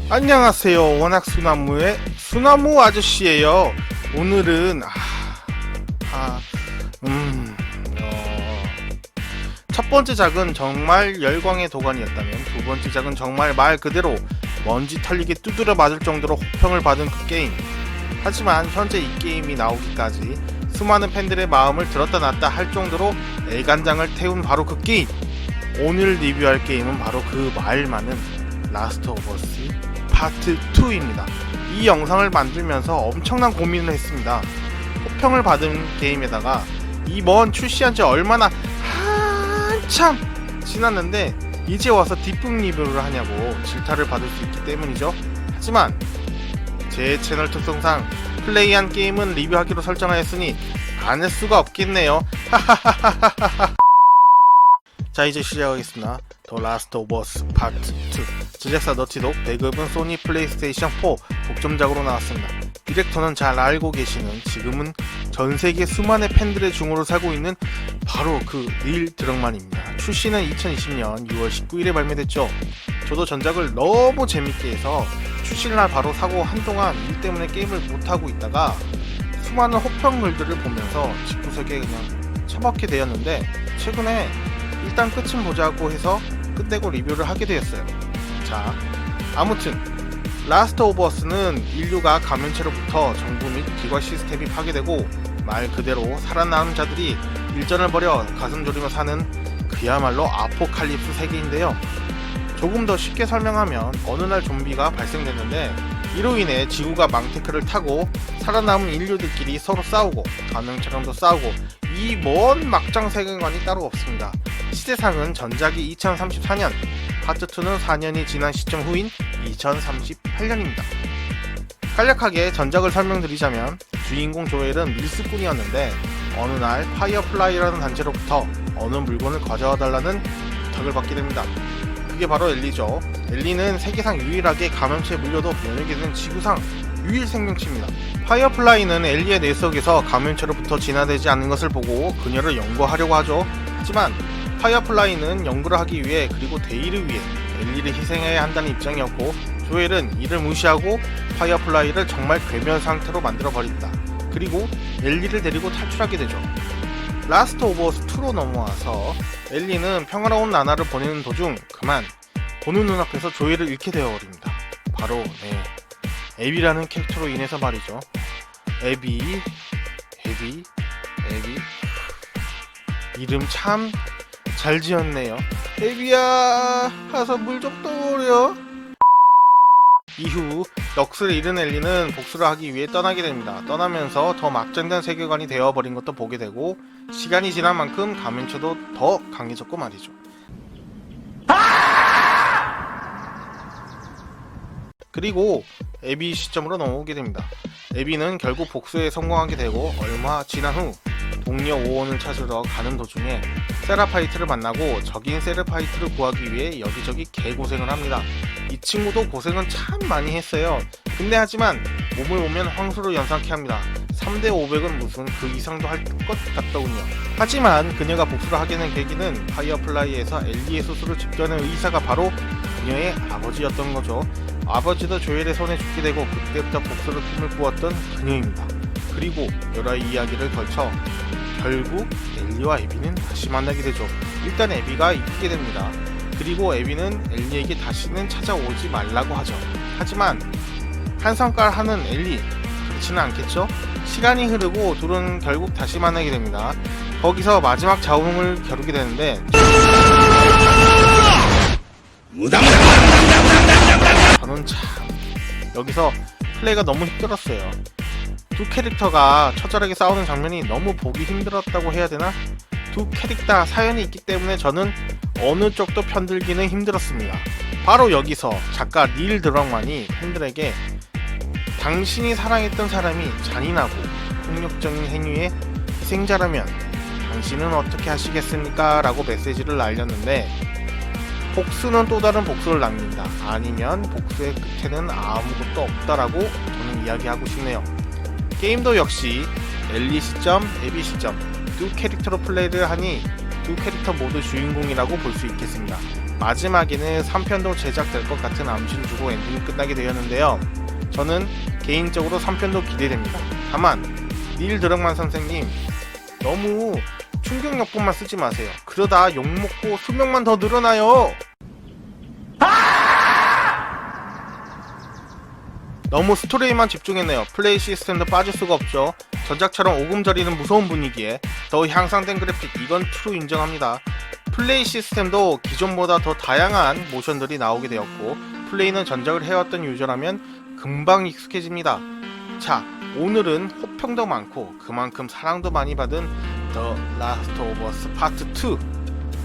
안녕하세요. 워낙 수나무의 수나무 아저씨예요. 오늘은 첫 번째 작은 정말 열광의 도가니였다면 두 번째 작은 정말 말 그대로 먼지 털리게 두드려 맞을 정도로 호평을 받은 그 게임. 하지만 현재 이 게임이 나오기까지 수많은 팬들의 마음을 들었다 놨다 할 정도로 애간장을 태운 바로 그 게임. 오늘 리뷰할 게임은 바로 그 말 많은 라스트 오브 어스 파트 2입니다. 이 영상을 만들면서 엄청난 고민을 했습니다. 호평을 받은 게임에다가 이번 출시한 지 얼마나 한참 지났는데 이제 와서 뒷북 리뷰를 하냐고 질타를 받을 수 있기 때문이죠. 하지만 제 채널 특성상 플레이한 게임은 리뷰하기로 설정하였으니 안 할 수가 없겠네요. 자, 이제 시작하겠습니다. 더 라스트 오브 어스 파트 2. 제작사 너티독, 배급은 소니 플레이스테이션 4 독점작으로 나왔습니다. 디렉터는 잘 알고 계시는, 지금은 전세계 수많은 팬들의 중으로 살고 있는 바로 그 닐 드럭만입니다. 출시는 2020년 6월 19일에 발매됐죠. 저도 전작을 너무 재밌게 해서 출시날 바로 사고 한동안 일 때문에 게임을 못하고 있다가 수많은 호평글들을 보면서 집구석에 그냥 처박게 되었는데, 최근에 일단 끝은 보자고 해서 끝내고 리뷰를 하게 되었어요. 자, 아무튼 라스트 오브 어스는 인류가 감염체로부터 정부 및 기관 시스템이 파괴되고 말 그대로 살아남은 자들이 일전을 벌여 가슴 졸이며 사는 그야말로 아포칼립스 세계인데요. 조금 더 쉽게 설명하면 어느 날 좀비가 발생됐는데 이로 인해 지구가 망테크를 타고 살아남은 인류들끼리 서로 싸우고 감염체랑도 싸우고, 이 먼 막장 세계관이 따로 없습니다. 시대상은 전작이 2034년, 파트 2는 4년이 지난 시점 후인 2038년입니다. 간략하게 전작을 설명드리자면 주인공 조엘은 밀수꾼이었는데 어느 날 파이어플라이라는 단체로부터 어느 물건을 가져와달라는 부탁을 받게 됩니다. 그게 바로 엘리죠. 엘리는 세계상 유일하게 감염체에 물려도 면역이 되는 지구상 유일 생명체입니다. 파이어플라이는 엘리의 뇌 속에서 감염체로부터 진화되지 않는 것을 보고 그녀를 연구하려고 하죠. 하지만 파이어플라이는 연구를 하기 위해, 그리고 대의를 위해 엘리를 희생해야 한다는 입장이었고, 조엘은 이를 무시하고 파이어플라이를 정말 괴멸 상태로 만들어 버립니다. 그리고 엘리를 데리고 탈출하게 되죠. 라스트 오브 어스 2로 넘어와서 엘리는 평화로운 나날을 보내는 도중 그만 보는 눈앞에서 조엘을 잃게 되어버립니다. 바로 에비라는 캐릭터로 인해서 말이죠. 에비 이름 참 잘 지었네요. 에비야, 가서 물 좀 떠오려. 이후 넋을 잃은 엘리는 복수를 하기 위해 떠나게 됩니다. 떠나면서 더 막장된 세계관이 되어버린 것도 보게 되고, 시간이 지난 만큼 감염체도 더 강해졌고 말이죠. 그리고 에비 시점으로 넘어오게 됩니다. 에비는 결국 복수에 성공하게 되고, 얼마 지난 후 동료 오원을 찾으러 가는 도중에 세라파이트를 만나고 적인 세라파이트를 구하기 위해 여기저기 개고생을 합니다. 이 친구도 고생은 참 많이 했어요. 근데 하지만 몸을 보면 황소를 연상케 합니다. 3대 500은 무슨 그 이상도 할 것 같더군요. 하지만 그녀가 복수를 하게 된 계기는 파이어플라이에서 엘리의 수술을 집도하는 의사가 바로 그녀의 아버지였던 거죠. 아버지도 조엘의 손에 죽게 되고 그때부터 복수를 꿈을 꾸었던 그녀입니다. 그리고 여러 이야기를 걸쳐 결국 엘리와 에비는 다시 만나게 되죠. 일단 에비가 이기게 됩니다. 그리고 에비는 엘리에게 다시는 찾아오지 말라고 하죠. 하지만 한 성깔 하는 엘리, 그렇지는 않겠죠? 시간이 흐르고 둘은 결국 다시 만나게 됩니다. 거기서 마지막 자웅을 겨루게 되는데, 저는 참 여기서 플레이가 너무 힘들었어요. 두 캐릭터가 처절하게 싸우는 장면이 너무 보기 힘들었다고 해야 되나? 두 캐릭터 사연이 있기 때문에 저는 어느 쪽도 편들기는 힘들었습니다. 바로 여기서 작가 닐 드럭만이 팬들에게 당신이 사랑했던 사람이 잔인하고 폭력적인 행위의 희생자라면 당신은 어떻게 하시겠습니까? 라고 메시지를 날렸는데, 복수는 또 다른 복수를 남긴다, 아니면 복수의 끝에는 아무것도 없다라고 저는 이야기하고 싶네요. 게임도 역시 엘리 시점, 에비 시점 두 캐릭터로 플레이를 하니 두 캐릭터 모두 주인공이라고 볼 수 있겠습니다. 마지막에는 3편도 제작될 것 같은 암시를 주고 엔딩이 끝나게 되었는데요. 저는 개인적으로 3편도 기대됩니다. 다만 닐 드럭만 선생님, 너무 충격요법만 쓰지 마세요. 그러다 욕먹고 수명만 더 늘어나요. 너무 스토리에만 집중했네요. 플레이 시스템도 빠질 수가 없죠. 전작처럼 오금저리는 무서운 분위기에 더 향상된 그래픽, 이건 트루 인정합니다. 플레이 시스템도 기존보다 더 다양한 모션들이 나오게 되었고, 플레이는 전작을 해왔던 유저라면 금방 익숙해집니다. 자, 오늘은 호평도 많고 그만큼 사랑도 많이 받은 더 라스트 오브 어스 파트 2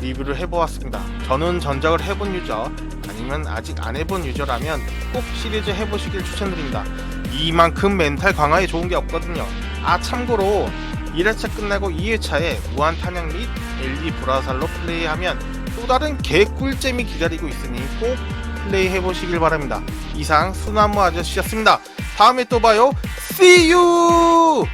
리뷰를 해보았습니다. 저는 전작을 해본 유저, 아니면 아직 안 해본 유저라면 꼭 시리즈 해보시길 추천드립니다. 이만큼 멘탈 강화에 좋은 게 없거든요. 아, 참고로 1회차 끝나고 2회차에 무한탄약 및 엘리 브라살로 플레이하면 또 다른 개꿀잼이 기다리고 있으니 꼭 플레이 해보시길 바랍니다. 이상 수나무 아저씨였습니다. 다음에 또 봐요. See you!